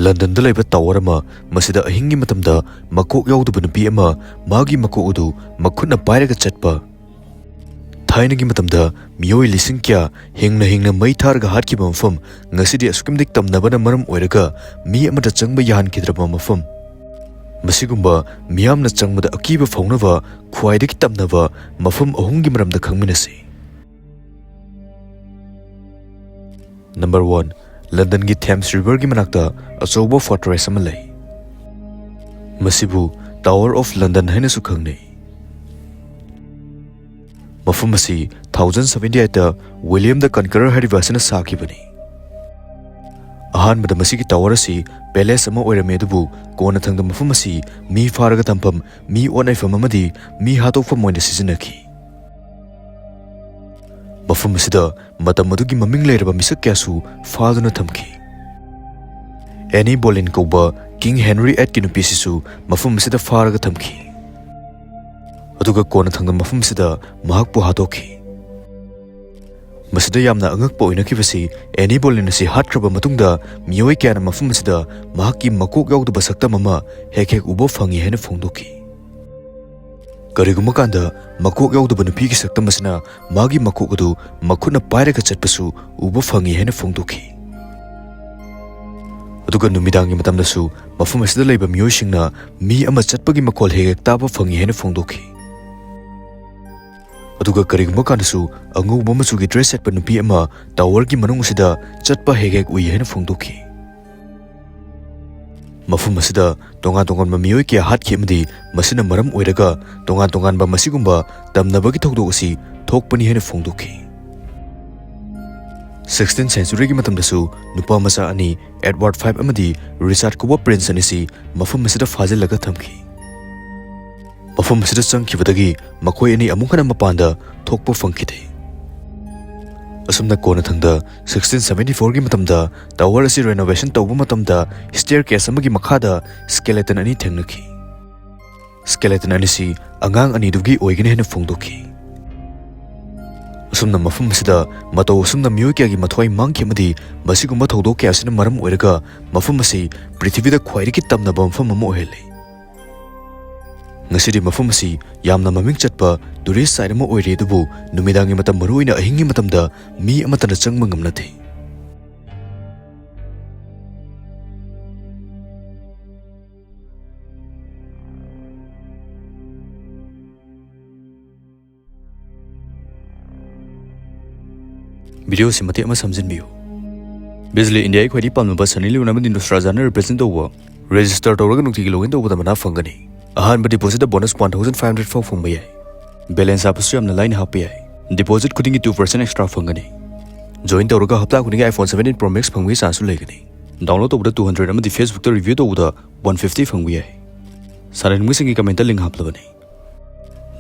London da laiba tower ama masida ahingi matamda makok yaudaba nupi ama magi makok udu makhutna pairaga chatpa thainagi matamda miyoi lising kya hingna mai tharga hatkiba mafam ngasidi asukimdik tamnabana maram oiraga mi amada changba yahan kidraba mafam masigumba miyamna changmada akiba faunava khwaidagi tamnaba mafam ahungi maramda khangminasi. Number 1. London ki Thames River ki manakta achauba fortress ama lai. Masibu Tower of London haina su khangnei. Mafam asi 1078 da William the Conqueror hariba asina sakibani. Ahanbada masigi tower asi palace ama oirame adubu kona thangda mafam asi mi faraga tampam mi onaifam amadi mi hatokfam moina sizinaki. Mafam asida matam adugi maming leiraba misak kyasu faaduna thamki. Annie Boleyn kauba King Henry VIII ki nupi sisu mafam asida faraga thamki. Aduga kona thangda mafam asida mahakpu hatokhi. Masida yamna angakpa oinakibasi Annie Boleyn asi hatkraba matungda miyoi kyana mafam asida mahakki makok yaudaba saktam ama hek ubo fangi haina phongdokhi. Kariguma kanda makok yaudaba nupi ki saktam asina magi makok adu makhutna pairaga chatpasu ubo fangi haina phongdokhi. Aduga numidangi matamdasu mafam asida leiba miyoisingna mi ama chatpagi makol hek taba fangi haina phongdokhi. Aduga kariguma kandasu anguba machugi dress setpa nupi ama tower ki manung asida chatpa hek ui haina phongdokhi. Mafum asida tongan miyoi kya hatki amadi masina maram oiraga tongan ba masigumba tamnabagi thokdok asi thokpani haina phongdokhi. 16th century ki matamdasu nupa macha ani Edward V amadi Richard kuba prince anisi mafum asida fajilaga thamki. Mafum asida changkibadagi makoi ani amukhana mapanda thokpa phangkide. Asumna kona thangda 1674 gi matamda tower asi renovation tawba matamda staircase amagi makhada skeleton ani thengnaki. Skeleton ani si angang ani dugi oigine hena phongdokhi. Asumna mafum asida mato asumna miyoi kya gi mathwai mangki amadi masigumba thodok kya asina maram oiraga mafum asi prithivida khwaidagi tamnaba mafam ama ohele. Ngasidi mafam asi yamna maming chatpa tourist site ama oire dubu numidangi matam maruina ahingi matamda mi amatana changma ngamnate. Video si mati ama samjinbiyo. Bizli India khwadi pamnaba sanili unamadi Australia represent tawwa register tawraga nungtigi login tawbada mana fangani. Ahan deposit bonus 1500 fau phangba yai. Balance apasu yamna line hap yai. Deposit khudingi 2% extra phangani. Join tawraga hapta khudingi iPhone 17 Pro Max phangwi chance legani. Download tawbada 200 amadi Facebook ta review tawbada 150 phangwi yai. Saran musingi comment link haplabani.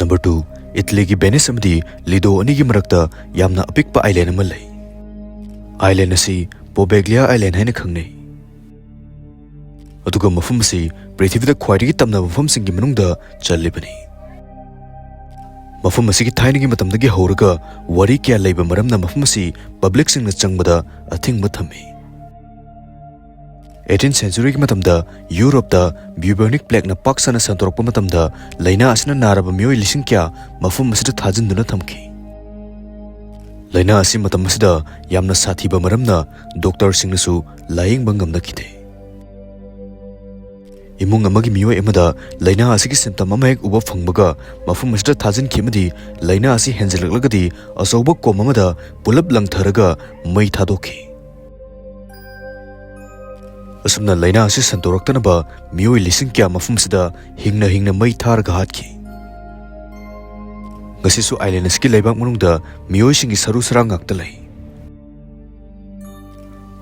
Number 2. Italy ki Venice amadi Lido ani gi marakta yamna apikpa island ama lai. Island asi Poveglia Island haina khangnei. Aduga mafum asi prithivida khwaidagi tamna mafum singi manungda chalibani. Mafum asi ki thainagi matamdagi horaga wari kya leiba maramna mafum asi public singna changbada athingba thami. 18th century ki matamda Europe da bubonic plague na paksana santorokpa matamda laina asina naraba miyoi lising kya mafum asida thajinduna thamki. Laina asi matam asida yamna sathiba maramna doctor singnasu layingba ngamnakide. Imung amagi miyoi amada laina asigi symptom ama hek uba phangbaga mafum asida thajin khimadi laina asi henjelaglagadi asauba kom amada pulap langtharaga mai thadokhi. Asumna laina asi santoraktanaba miyoi lising kya mafum sida hingna mai tharga hatkhi. Ngasisu island aski laibak manungda miyoi singi saru sarang ngakta lai.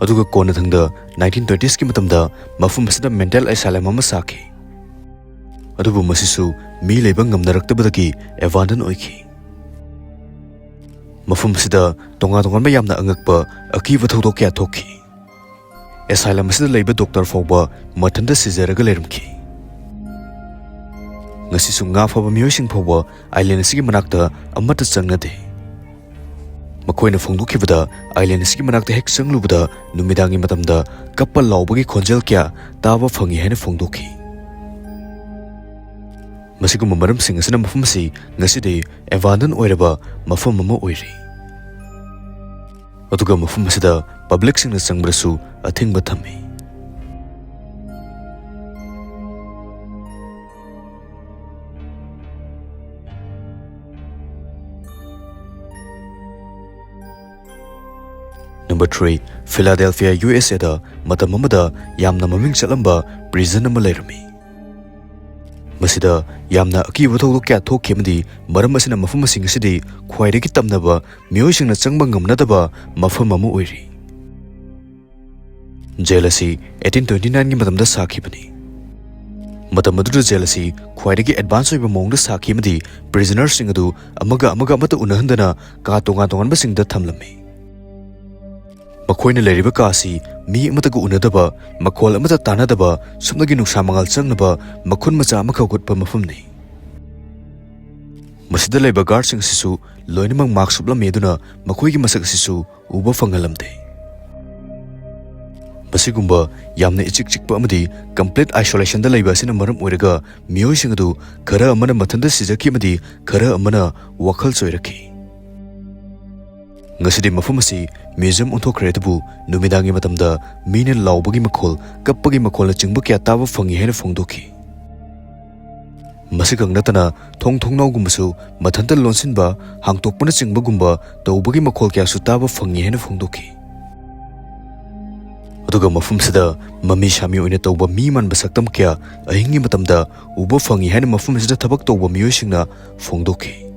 Aduga kona thangda 1920s ki matamda mafum asida mental asylum ama sakhi. Adubu masisu mi leiba ngamnaraktabadagi abandon oikhi. Mafum asida tonga yamna angakpa akiba thodok kya thokhi. Asylum asida leiba doctor fawba mathanda sizaraga lerimki. Ngasisu nga faba miyoi sing fawba island asigi manakta Amatta changnade. Makoina phongdokibada island ski manakta hek changlubada numidangi matamda kappa laubagi khonjel kya taba phangi haina phongdokhi. Masigum maram sing asina mafam si ngasidi abandoned oiraba mafam ama oiri. Aduga mafam asida public sing na changbrasu athingba thammi. Number 3, Philadelphia, USA da matam amada yamna maming chalamba prison ama leirami. Masida yamna akiba thok kya thokhemdi maram asina mafam sing asidi khwaidagi tamnaba miyoi singna changba ngamnadaba mafam ama oiri. Jail asi 1829 gi matamda sakhibani. Matam aduda jail asi khwaidagi advance oiba mongda sakhimadi prisoners sing adu amaga amata unahandana ka tongan ba singda thamlami. Makoina leriba kasi mi amataga unadaba makol amata tanadaba sumnagi nungsa mangal changnaba makhun macha amakha gutpa mafumni. Masida leba guard sing sisu loinamang mark supla meduna makoigi masak sisu uba fangalamde. Masigumba yamna ichik chikpa amadi complete isolation da leba sina maram oiraga miyoi sing adu khara amana mathanda sijaki amadi khara amana wakhal soiraki. Ngasidi mafum asi museum onthokre tabu numidangi matamda mine laubagi makhol kappagi makhol chingba kya taba phangi haina phongdokhi. Masigang natana thongnau gumbasu mathanta lonsinba hangtokpana chingba gumba tawbagi makhol kya su taba phangi haina phongdokhi. Aduga mafum sida mami shami oina tawba mi manba saktam kya ahingi matamda uba phangi haina mafum sida thabak tawba miyoi singna phongdokhi.